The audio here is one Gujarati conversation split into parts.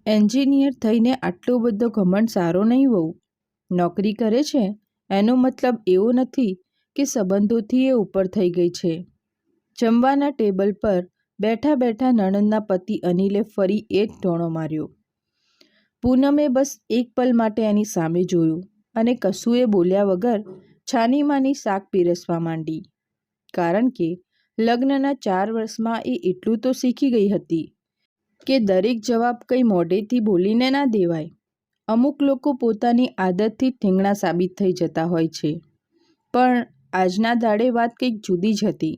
એન્જિનિયર થઈને આટલો બધો ઘમંડ સારો નહીં વહુ. નોકરી કરે છે એનો મતલબ એવો નથી કે સંબંધોથી એ ઉપર થઈ ગઈ છે. જમવાના ટેબલ પર બેઠા બેઠા નણંદના પતિ અનિલે ફરી એ જ ટોણો માર્યો. પૂનમે બસ એક પલ માટે એની સામે જોયું અને કશું એ બોલ્યા વગર છાનીમાની શાક પીરસવા માંડી. કારણ કે લગ્નના 4 વર્ષમાં એ એટલું તો શીખી ગઈ હતી કે દરેક જવાબ કંઈ મોઢેથી બોલીને ના દેવાય. અમુક લોકો પોતાની આદતથી ઠીંગણા સાબિત થઈ જતા હોય છે, પણ આજના દાડે વાત કંઈક જુદી જ હતી.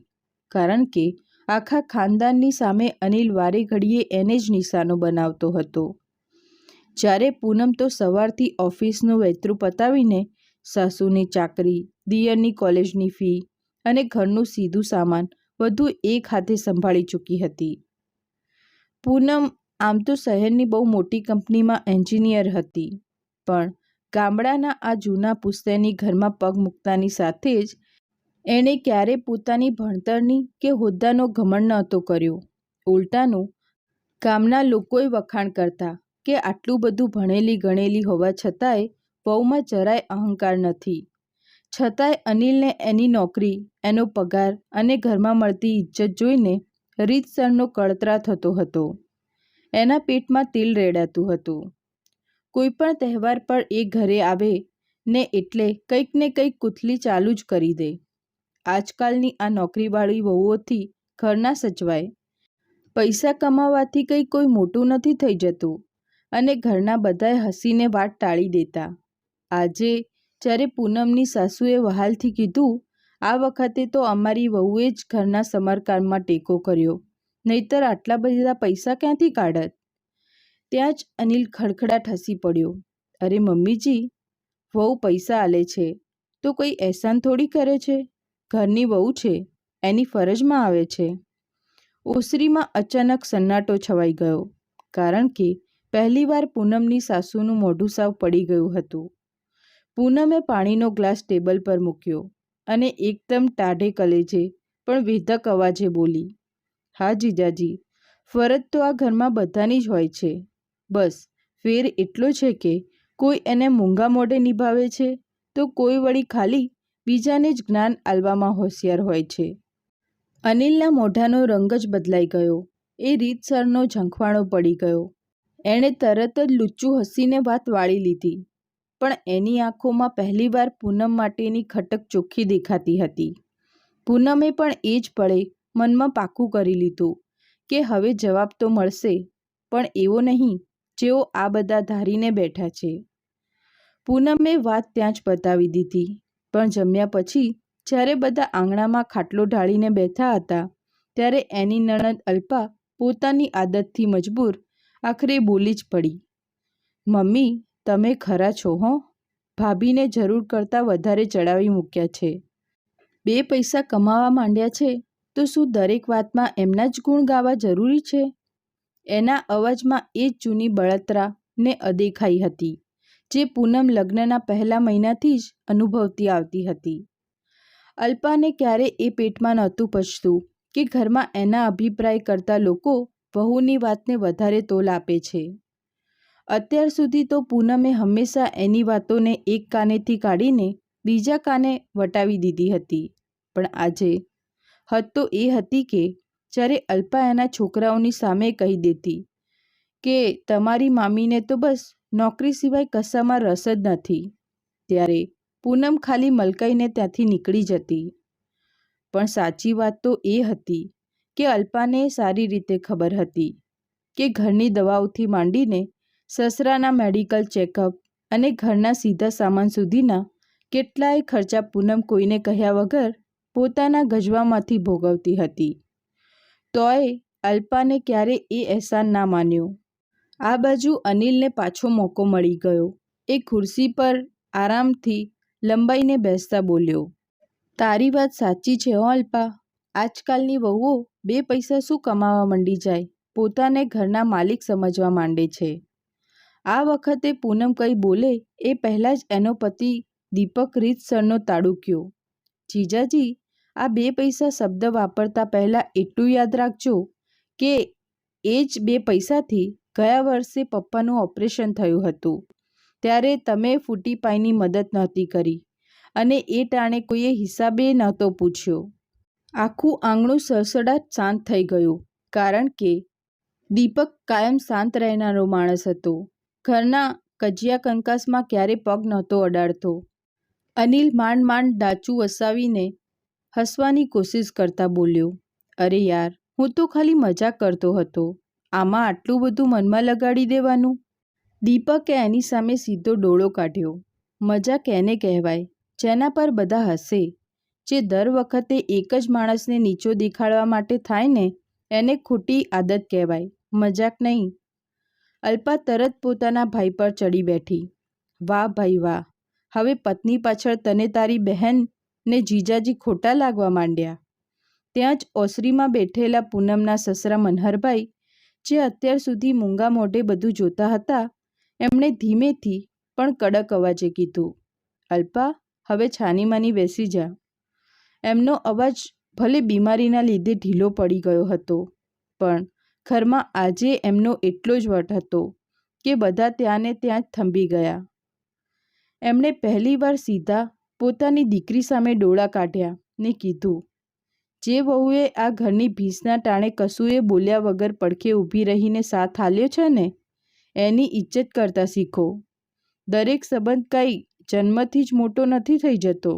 કારણ કે આખા ખાનદાનની સામે અનિલ વારે ઘડીએ એને જ નિશાનો બનાવતો હતો. જ્યારે પૂનમ તો સવારથી ઓફિસનું વેતરું પતાવીને સાસુની ચાકરી, દિયરની કોલેજની ફી અને ઘરનું સીધું સામાન બધું એક હાથે સંભાળી ચૂકી હતી. પૂનમ આમ તો શહેરની બહુ મોટી કંપનીમાં એન્જિનિયર હતી, પણ ગામડાના આ જૂના પુશ્તૈની ઘરમાં પગ મૂકતાની સાથે જ એણે ક્યારે પોતાની ભણતરની કે હોદ્દાનો ઘમંડ નહોતો કર્યો. ઉલટાનું ગામના લોકોએ વખાણ કરતા કે આટલું બધું ભણેલી ગણેલી હોવા છતાંય વહુમાં જરાય અહંકાર નથી. છતાંય અનિલને એની નોકરી, એનો પગાર અને ઘરમાં મળતી ઇજ્જત જોઈને રીતસરનો કળતરા થતો હતો. એના પેટમાં તિલ રેડાતું હતું. કોઈ પણ તહેવાર પર એ ઘરે આવે ને એટલે કંઈક ને કંઈક કૂથલી ચાલુ જ કરી દે. આજકાલની આ નોકરીવાળી વહુઓથી ઘર ના સચવાય. પૈસા કમાવાથી કંઈ કોઈ મોટું નથી થઈ જતું અને ઘરના બધાએ હસીને વાત ટાળી દેતા. આજે જ્યારે પૂનમની સાસુએ વહાલથી કીધું, આ વખતે તો અમારી વહુએ જ ઘરના સમારકામમાં ટેકો કર્યો, નહીતર આટલા બધા પૈસા ક્યાંથી કાઢત? ત્યાં જ અનિલ ખડખડાટ હસી પડ્યો. અરે મમ્મીજી, વહુ પૈસા આલે છે તો કોઈ એહસાન થોડી કરે છે. ઘરની વહુ છે, એની ફરજમાં આવે છે. ઓસરીમાં અચાનક સન્નાટો છવાઈ ગયો, કારણ કે પહેલીવાર પૂનમની સાસુનું મોઢું સાવ પડી ગયું હતું. પૂનમે પાણીનો ગ્લાસ ટેબલ પર મૂક્યો અને એકદમ ટાઢે કલેજે પણ વેધક અવાજે બોલી, હા જીજાજી, ફરજ તો આ ઘરમાં બધાની જ હોય છે. બસ ફેર એટલો છે કે કોઈ એને મૂંગા મોઢે નિભાવે છે તો કોઈ વળી ખાલી બીજાને જ જ્ઞાન આલવામાં હોશિયાર હોય છે. અનિલના મોઢાનો રંગ જ બદલાઈ ગયો. એ રીતસરનો ઝંખવાણો પડી ગયો. એણે તરત જ લુચ્ચું હસીને વાત વાળી લીધી, પણ એની આંખોમાં પહેલીવાર પૂનમ માટેની ખટક ચોખ્ખી દેખાતી હતી. પૂનમે પણ એ જ પળે મનમાં પાકું કરી લીધું કે હવે જવાબ તો મળશે, પણ એવો નહીં જેવો આ બધા ધારીને બેઠા છે. પૂનમે વાત ત્યાં જ પતાવી દીધી, પણ જમ્યા પછી જ્યારે બધા આંગણામાં ખાટલો ઢાળીને બેઠા હતા, ત્યારે એની નણંદ અલ્પા પોતાની આદતથી મજબૂર આખરે બોલી જ પડી, મમ્મી તમે ખરા છો હો, ભાભીને જરૂર કરતાં વધારે ચડાવી મૂક્યા છે. 2 પૈસા કમાવા માંડ્યા છે તો શું દરેક વાતમાં એમના જ ગુણ ગાવા જરૂરી છે? એના અવાજમાં એ જ જૂની બળતરા ને અદેખાઈ હતી જે પૂનમ લગ્નના પહેલા મહિનાથી જ અનુભવતી આવતી હતી. અલ્પાને ક્યારે એ પેટમાં નહોતું પચતું કે ઘરમાં એના અભિપ્રાય કરતા લોકો વહુની વાતને વધારે તોલ આપે છે. અત્યાર સુધી તો પૂનમે હંમેશા એની વાતોને એક કાનેથી કાઢીને બીજા કાને વટાવી દીધી હતી, પણ આજે હદ તો એ હતી કે જ્યારે અલ્પા એના છોકરાઓની સામે કહી દેતી કે તમારી મામીને તો બસ નોકરી સિવાય કશામાં રસ જ નથી, ત્યારે પૂનમ ખાલી મલકાઈને ત્યાંથી નીકળી જતી. પણ સાચી વાત તો એ હતી કે અલ્પાને સારી રીતે ખબર હતી કે ઘરની દવાઓથી માંડીને સસરાના મેડિકલ ચેકઅપ અને ઘરના સીધા સામાન સુધીના કેટલાય ખર્ચા પૂનમ કોઈને કહ્યા વગર પોતાના ગજવામાંથી ભોગવતી હતી. તોય અલ્પાને ક્યારે એ અહેસાન ના માન્યો. આ બાજુ અનિલને પાછો મોકો મળી ગયો. એ ખુરશી પર આરામથી લંબાઈને બેસતા બોલ્યો, તારી વાત સાચી છે હો અલ્પા, આજકાલની વહુઓ 2 પૈસા શું કમાવા મંડી જાય પોતાને ઘરના માલિક સમજવા માંડે છે. આ વખતે પૂનમ કંઈ બોલે એ પહેલાં જ એનો પતિ દીપક રીતસરનો તાડૂક્યો, જીજાજી, આ 2 પૈસા શબ્દ વાપરતા પહેલાં એટલું યાદ રાખજો કે એ જ 2 પૈસાથી ગયા વર્ષે પપ્પાનું ઓપરેશન થયું હતું ત્યારે તમે ફૂટીપાઈની મદદ નહોતી કરી અને એ ટાણે કોઈએ હિસાબે નહોતો પૂછ્યો. આખું આંગણું સડસડાટ શાંત થઈ ગયું, કારણ કે દીપક કાયમ શાંત રહેનારો માણસ હતો. ઘરના કજિયા કંકાસમાં ક્યારે પગ નહોતો અડાડતો. અનિલ માંડ માંડ ડાચું વસાવીને હસવાની કોશિશ કરતા બોલ્યો, અરે યાર, હું તો ખાલી મજાક કરતો હતો. આમાં આટલું બધું મનમાં લગાડી દેવાનું? દીપકે એની સામે સીધો ડોળો કાઢ્યો. મજાક એને કહેવાય જેના પર બધા હસે. જે દર વખતે એક જ માણસને નીચો દેખાડવા માટે થાય ને એને ખોટી આદત કહેવાય, મજાક નહીં. અલ્પા તરત પોતાના ભાઈ પર ચડી બેઠી. વાહ ભાઈ વાહ, હવે પત્ની પાછળ તને તારી બહેન ને જીજાજી ખોટા લાગવા માંડ્યા. ત્યાં જ ઓસરીમાં બેઠેલા પૂનમના સસરા મનહરભાઈ, જે અત્યાર સુધી મૂંગા મોઢે બધું જોતા હતા, એમણે ધીમેથી પણ કડક અવાજે કીધું, અલ્પા, હવે છાનીમાની બેસી જા. એમનો અવાજ ભલે બીમારીના લીધે ઢીલો પડી ગયો હતો, પણ ઘરમાં આજે એમનો એટલો જ વટ હતો કે બધા ત્યાં ને ત્યાં જ થંભી ગયા. એમણે પહેલીવાર સીધા પોતાની દીકરી સામે ડોળા કાઢ્યા ને કીધું, જે વહુએ આ ઘરની ભીંસના ટાણે કશુંએ બોલ્યા વગર પડખે ઊભી રહીને સાથ આલ્યો છે ને, એની ઇજ્જત કરતા શીખો. દરેક સંબંધ કાંઈ જન્મથી જ મોટો નથી થઈ જતો,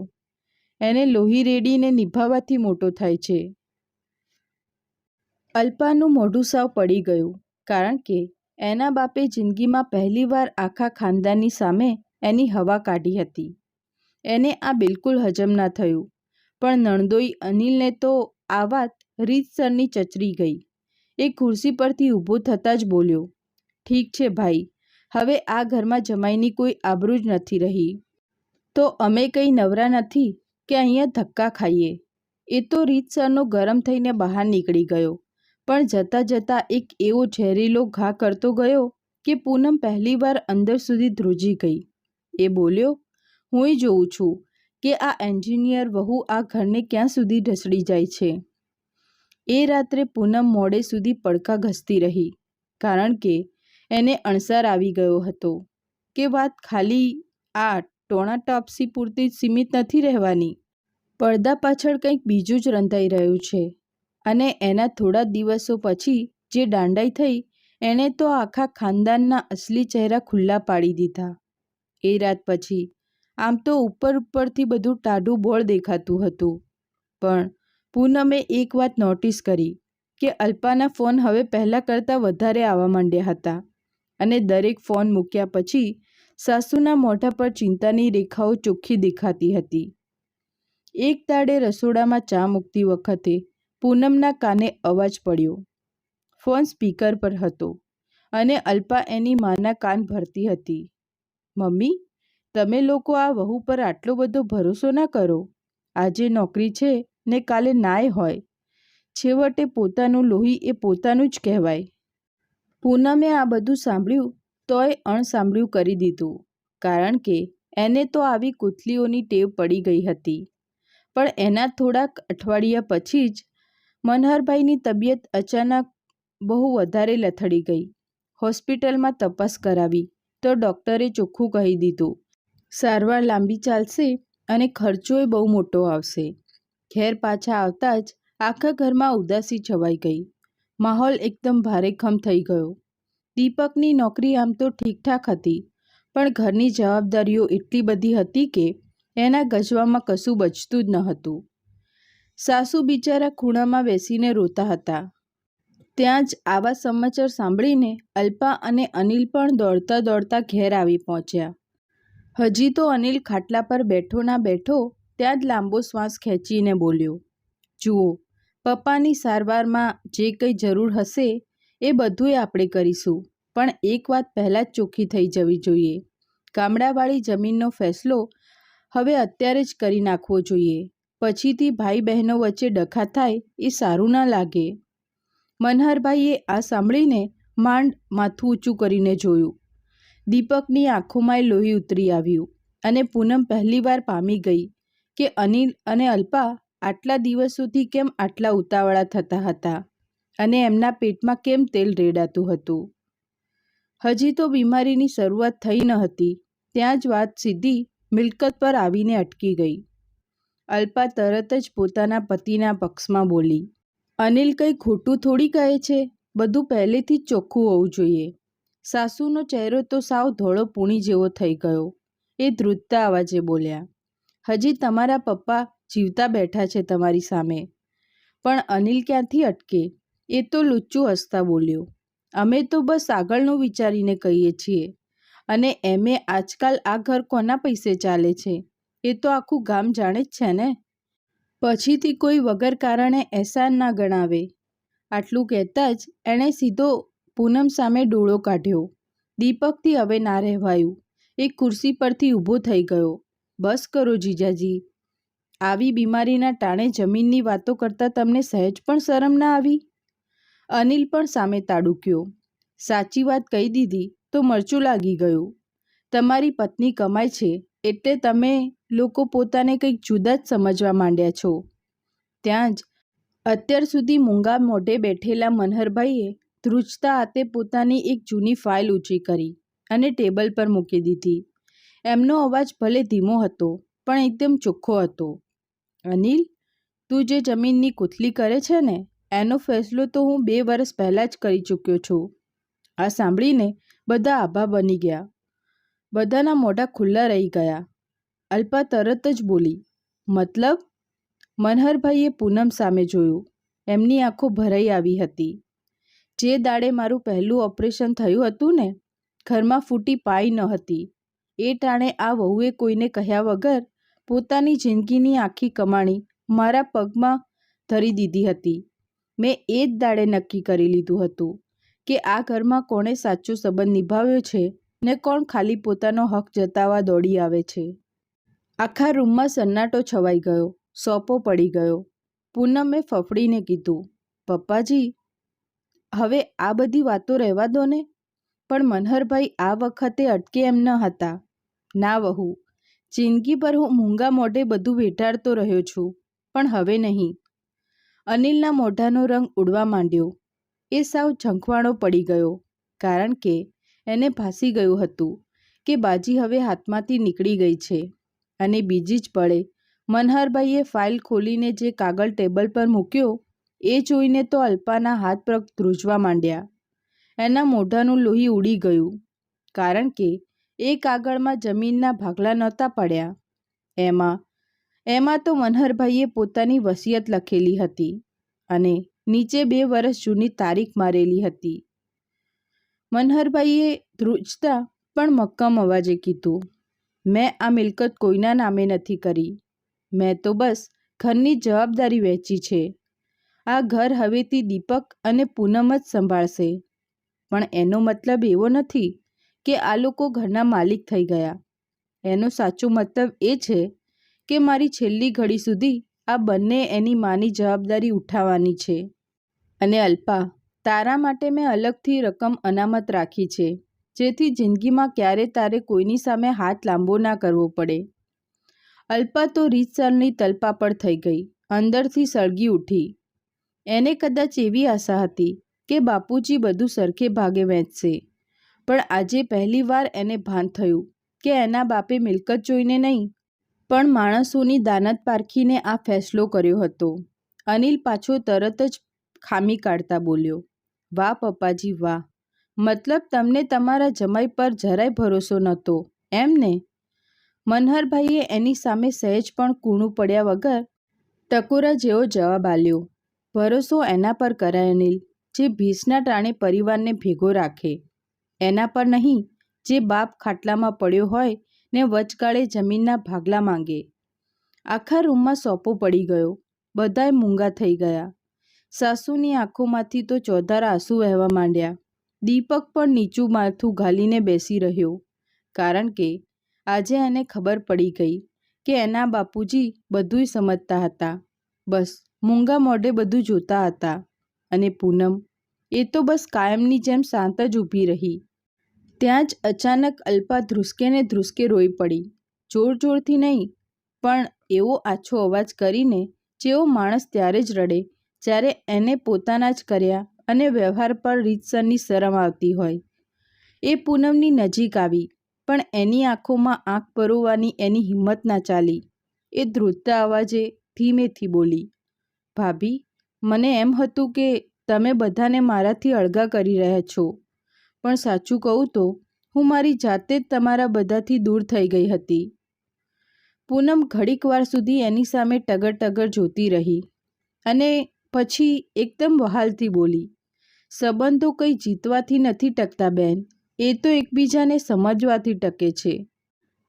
એને લોહી રેડીને નિભાવવાથી મોટો થાય છે. અલ્પાનું મોઢું સાવ પડી ગયું, કારણ કે એના બાપે જિંદગીમાં પહેલીવાર આખા ખાનદાનની સામે એની હવા કાઢી હતી. એને આ બિલકુલ હજમ ના થયું, પણ નણદોઈ અનિલને તો આ વાત રીતસરની ચચરી ગઈ. એ ખુરશી પરથી ઊભો થતાં જ બોલ્યો, ઠીક છે ભાઈ, હવે આ ઘરમાં જમાઈની કોઈ આબરૂ જ નથી રહી. તો અમે કંઈ નવરા નથી કે અહીંયા ધક્કા ખાઈએ. એ તો રીતસરનો ગરમ થઈને બહાર નીકળી ગયો, પણ જતાં જતાં એક એવો ઝેરીલો ઘા કરતો ગયો કે પૂનમ પહેલીવાર અંદર સુધી ધ્રુજી ગઈ. એ બોલ્યો, હુંય જોઉં છું કે આ એન્જિનિયર વહુ આ ઘરને ક્યાં સુધી ઢસડી જાય છે. એ રાત્રે પૂનમ મોડે સુધી પડખા ઘસતી રહી, કારણ કે એને અણસાર આવી ગયો હતો કે વાત ખાલી આ ટોણા ટાપસી પૂરતી જ સીમિત નથી રહેવાની. પડદા પાછળ કંઈક બીજું જ રંધાઈ રહ્યું છે. અને એના થોડા દિવસો પછી જે દાંડાઈ થઈ, એણે તો આખા ખાનદાનના અસલી ચહેરા ખુલ્લા પાડી દીધા. એ રાત પછી આમ તો ઉપરથી બધું ટાઢું બોળ દેખાતું હતું, પણ પૂનમે એક વાત નોટિસ કરી કે અલ્પાના ફોન હવે પહેલાં કરતાં વધારે આવવા માંડ્યા હતા, અને દરેક ફોન મૂક્યા પછી સાસુના મોઢા પર ચિંતાની રેખાઓ ચોખ્ખી દેખાતી હતી. એક દાડે રસોડામાં ચા મૂકતી વખતે પૂનમના કાને અવાજ પડ્યો. ફોન સ્પીકર પર હતો અને અલ્પા એની માના કાન ભરતી હતી. મમ્મી, તમે લોકો આ વહુ પર આટલો બધો ભરોસો ના કરો. આજે નોકરી છે ને કાલે નાય હોય. છેવટે પોતાનું લોહી એ પોતાનું જ કહેવાય. પૂનમે આ બધું સાંભળ્યું તોય અણસાંભળ્યું કરી દીધું, કારણ કે એને તો આવી કૂથલીઓની ટેવ પડી ગઈ હતી. પણ એના થોડાક અઠવાડિયા પછી જ મનહરભાઈની તબિયત અચાનક બહુ વધારે લથડી ગઈ. હોસ્પિટલમાં તપાસ કરાવી તો ડૉક્ટરે ચોખ્ખું કહી દીધું, સારવાર લાંબી ચાલશે અને ખર્ચોય બહુ મોટો આવશે. ઘેર પાછા આવતા જ આખા ઘરમાં ઉદાસી છવાઈ ગઈ. માહોલ એકદમ ભારેખમ થઈ ગયો. દીપકની નોકરી આમ તો ઠીકઠાક હતી, પણ ઘરની જવાબદારીઓ એટલી બધી હતી કે એના ગજવામાં કશું બચતું જ ન હતું. સાસુ બિચારા ખૂણામાં બેસીને રોતા હતા. ત્યાં જ આવા સમાચાર સાંભળીને અલ્પા અને અનિલ પણ દોડતા દોડતા ઘેર આવી પહોંચ્યા. હજી તો અનિલ ખાટલા પર બેઠો ના બેઠો ત્યાં જ લાંબો શ્વાસ ખેંચીને બોલ્યો, જુઓ, પપ્પાની સારવારમાં જે કંઈ જરૂર હશે એ બધુંય આપણે કરીશું, પણ એક વાત પહેલાં જ ચોખ્ખી થઈ જવી જોઈએ. ગામડાવાળી જમીનનો ફેસલો હવે અત્યારે જ કરી નાખવો જોઈએ. પછીથી ભાઈ બહેનો વચ્ચે ડખા થાય એ સારું ના લાગે. મનહરભાઈએ આ સાંભળીને માંડ માથું ઊંચું કરીને જોયું. દીપકની આંખોમાંય લોહી ઉતરી આવ્યું અને પૂનમ પહેલીવાર પામી ગઈ કે અનિલ અને અલ્પા આટલા દિવસોથી કેમ આટલા ઉતાવળા થતા હતા અને એમના પેટમાં કેમ તેલ રેડાતું હતું. હજી તો બીમારીની શરૂઆત થઈ ન હતી, ત્યાં જ વાત સીધી મિલકત પર આવીને અટકી ગઈ. અલ્પા તરત જ પોતાના પતિના પક્ષમાં બોલી, અનિલ કંઈ ખોટું થોડી કહે છે, બધું પહેલેથી જ ચોખ્ખું હોવું જોઈએ. સાસુનો ચહેરો તો સાવ ધોળો પૂણી જેવો થઈ ગયો. એ ધ્રુજતા અવાજે બોલ્યા, હજી તમારા પપ્પા જીવતા બેઠા છે તમારી સામે. પણ અનિલ ક્યાંથી અટકે? એ તો લુચ્ચું હસતા બોલ્યો, અમે તો બસ આગળનું વિચારીને કહીએ છીએ. અને એમે આજકાલ આ ઘર કોના પૈસે ચાલે છે એ તો આખું ગામ જાણે જ છે ને. પછીથી કોઈ વગર કારણે એહસાન ના ગણાવે. આટલું કહેતા જ એણે સીધો પૂનમ સામે ડોળો કાઢ્યો. દીપકથી હવે ના રહેવાયું. એ ખુરશી પરથી ઊભો થઈ ગયો. બસ કરો જીજાજી, આવી બીમારીના ટાણે જમીનની વાતો કરતાં તમને સહેજ પણ શરમ ના આવી? અનિલ પણ સામે તાડુક્યો, સાચી વાત કહી દીધી તો મરચું લાગી ગયું. તમારી પત્ની કમાય છે એટલે તમે લોકો પોતાને કંઈક જુદા જ સમજવા માંડ્યા છો. ત્યાં જ અત્યાર સુધી મૂંગા મોઢે બેઠેલા મનહરભાઈએ ધ્રુજતા હાથે પોતાની એક જૂની ફાઇલ ઊંચી કરી અને ટેબલ પર મૂકી દીધી. એમનો અવાજ ભલે ધીમો હતો પણ એકદમ ચોખ્ખો હતો. અનિલ, તું જે જમીનની કૂથલી કરે છે ને એનો ફેસલો તો હું 2 વર્ષ પહેલાં જ કરી ચૂક્યો છું. આ સાંભળીને બધા આભા બની ગયા. બધાના મોઢા ખુલ્લા રહી ગયા. અલ્પા તરત જ બોલી, મતલબ? મનહરભાઈએ પૂનમ સામે જોયું. એમની આંખો ભરાઈ આવી હતી. જે દાડે મારું પહેલું ઓપરેશન થયું હતું ને, ઘરમાં ફૂટી પાઈ ન હતી. એ ટાણે આ વહુએ કોઈને કહ્યા વગર પોતાની જિંદગીની આખી કમાણી મારા પગમાં ધરી દીધી હતી. મેં એ જ દાડે નક્કી કરી લીધું હતું કે આ ઘરમાં કોણે સાચો સંબંધ નિભાવ્યો છે ને કોણ ખાલી પોતાનો હક જતાવવા દોડી આવે છે. આખા રૂમમાં સન્નાટો છવાઈ ગયો. સોપો પડી ગયો. પૂનમે ફફડીને કીધું, પપ્પાજી, હવે આ બધી વાતો રહેવા દો ને. પણ મનહરભાઈ આ વખતે અટકે એમ ન હતા. ના વહુ, જિંદગીભર હું મૂંગા મોઢે બધું વેઠાડતો રહ્યો છું, પણ હવે નહીં. અનિલના મોઢાનો રંગ ઉડવા માંડ્યો. એ સાવ ઝંખવાણો પડી ગયો, કારણ કે એને ભાસી ગયું હતું કે બાજી હવે હાથમાંથી નીકળી ગઈ છે. અને બીજી જ પળે મનહરભાઈએ ફાઇલ ખોલીને જે કાગળ ટેબલ પર મૂક્યો એ જોઈને તો અલ્પાના હાથ પગ ધ્રુજવા માંડ્યા. એના મોઢાનું લોહી ઉડી ગયું, કારણ કે એ કાગળમાં જમીનના ભાગલા નહોતા પડ્યા. એમાં તો મનહરભાઈએ પોતાની વસિયત લખેલી હતી અને નીચે 2 વર્ષ જૂની તારીખ મારેલી હતી. મનહરભાઈએ ધ્રુજતા પણ મક્કમ અવાજે કીધું, મેં આ મિલકત કોઈના નામે નથી કરી. મેં તો બસ ઘરની જવાબદારી વહેંચી છે. આ ઘર હવેથી દીપક અને પૂનમ જ સંભાળશે. પણ એનો મતલબ એવો નથી કે આ લોકો ઘરના માલિક થઈ ગયા. એનો સાચો મતલબ એ છે કે મારી છેલ્લી ઘડી સુધી આ બંને એની માની જવાબદારી ઉઠાવવાની છે. અને અલ્પા, તારા માટે મેં અલગથી રકમ અનામત રાખી છે, જેથી જિંદગીમાં ક્યારે તારે કોઈની સામે હાથ લાંબો ના કરવો પડે. અલ્પા તો રીતસરની તલપાપડ થઈ ગઈ, અંદરથી સળગી ઉઠી. એને કદાચ એવી આશા હતી કે બાપુજી બધું સરખે ભાગે વહેંચશે, પણ આજે પહેલીવાર એને ભાન થયું કે એના બાપે મિલકત જોઈને નહીં પણ માણસોની દાનત પારખીને આ ફેસલો કર્યો હતો. અનિલ પાછો તરત જ ખામી કાઢતા બોલ્યો, વાહ પપ્પાજી વાહ, મતલબ તમને તમારા જમાઈ પર જરાય ભરોસો નહોતો એમ ને? મનહરભાઈએ એની સામે સહેજ પણ કૂણું પડ્યા વગર ટકોરા જેવો જવાબ આલ્યો, ભરોસો એના પર કરાય અનિલ, જે ભીષના ટાણે પરિવારને ભેગો રાખે. એના પર નહીં જે બાપ ખાટલામાં પડ્યો હોય ને વચગાળે જમીનના ભાગલા માંગે. આખા રૂમમાં સોપો પડી ગયો. બધાય મૂંગા થઈ ગયા. સાસુની આંખોમાંથી તો ચોધારા આંસુ વહેવા માંડ્યા. દીપક પણ નીચું માથું ઘાલીને બેસી રહ્યો, કારણ કે આજે એને ખબર પડી ગઈ કે એના બાપુજી બધુંય સમજતા હતા, બસ મૂંગા મોઢે બધું જોતા હતા. અને પૂનમ, એ તો બસ કાયમની જેમ શાંત જ ઊભી રહી. ત્યાં જ અચાનક અલ્પા ધ્રુસકે ને ધ્રુસકે રોઈ પડી. જોર જોરથી નહીં, પણ એવો આછો અવાજ કરીને જેવો માણસ ત્યારે જ રડે જ્યારે એને પોતાના જ કર્યા અને વ્યવહાર પર રીતસરની શરમ આવતી હોય. એ પૂનમની નજીક આવી, પણ એની આંખોમાં આંખ પરોવવાની એની હિંમત ના ચાલી. એ ધ્રુજતા અવાજે ધીમેથી બોલી, ભાભી, મને એમ હતું કે તમે બધાને મારાથી અળગા કરી રહ્યા છો, પણ સાચું કહું તો હું મારી જાતે જ તમારા બધાથી દૂર થઈ ગઈ હતી. પૂનમ ઘડીક વાર સુધી એની સામે ટગર ટગર જોતી રહી અને પછી એકદમ વહાલથી બોલી, સંબંધો કંઈ જીતવાથી નથી ટકતા બેન, એ તો એકબીજાને સમજવાથી ટકે છે.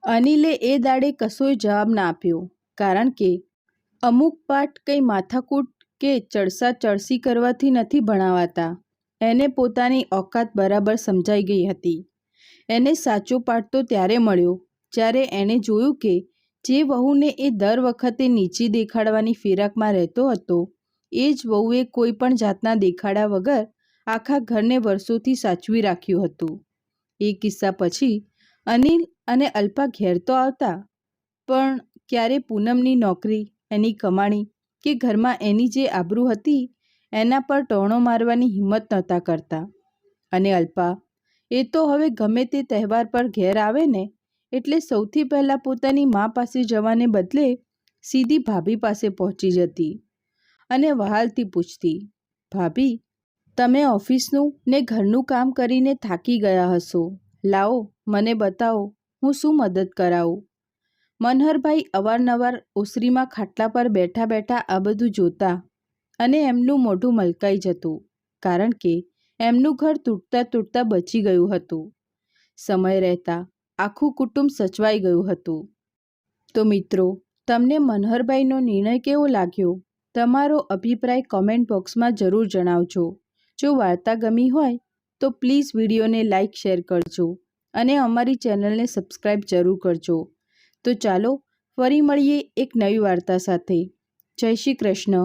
અનિલે એ દાડે કશોય જવાબ ના આપ્યો, કારણ કે અમુક પાઠ કંઈ માથાકૂટ કે ચડસા ચડસી કરવાથી નથી ભણાવાતા. એને પોતાની ઓકાત બરાબર સમજાઈ ગઈ હતી. એને સાચો પાઠ તો ત્યારે મળ્યો જ્યારે એણે જોયું કે જે વહુને એ દર વખતે નીચી દેખાડવાની ફિરાકમાં રહેતો હતો, એ જ વહુએ કોઈ પણ જાતના દેખાડા વગર આખા ઘરને વર્ષોથી સાચવી રાખ્યું હતું. એ કિસ્સા પછી અનિલ અને અલ્પા ઘેર તો આવતા, પણ ક્યારે પૂનમની નોકરી, એની કમાણી કે ઘરમાં એની જે આબરૂ હતી એના પર ટોણો મારવાની હિંમત નહોતા કરતા. અને અલ્પા એ તો હવે ગમે તે તહેવાર પર ઘેર આવે ને એટલે સૌથી પહેલાં પોતાની મા પાસે જવાને બદલે સીધી ભાભી પાસે પહોંચી જતી અને વહાલથી પૂછતી, ભાભી, તમે ઓફિસનું ને ઘરનું કામ કરીને થાકી ગયા હશો, લાવો મને બતાવો હું શું મદદ કરાવું. મનહરભાઈ અવારનવાર ઓસરીમાં ખાટલા પર બેઠા બેઠા આ બધું જોતા અને એમનું મોઢું મલકાઈ જતું, કારણ કે એમનું ઘર તૂટતા તૂટતા બચી ગયું હતું. સમય રહેતા આખું કુટુંબ સચવાઈ ગયું હતું. તો મિત્રો, તમને મનહરભાઈનો નિર્ણય કેવો લાગ્યો? તમારો અભિપ્રાય કોમેન્ટ બોક્સમાં જરૂર જણાવજો. જો વાર્તા ગમી હોય તો પ્લીઝ વિડીયોને લાઇક શેર કરજો અને અમારી ચેનલને સબસ્ક્રાઈબ જરૂર કરજો. તો ચાલો ફરી મળીએ એક નવી વાર્તા સાથે. જય શ્રી કૃષ્ણ.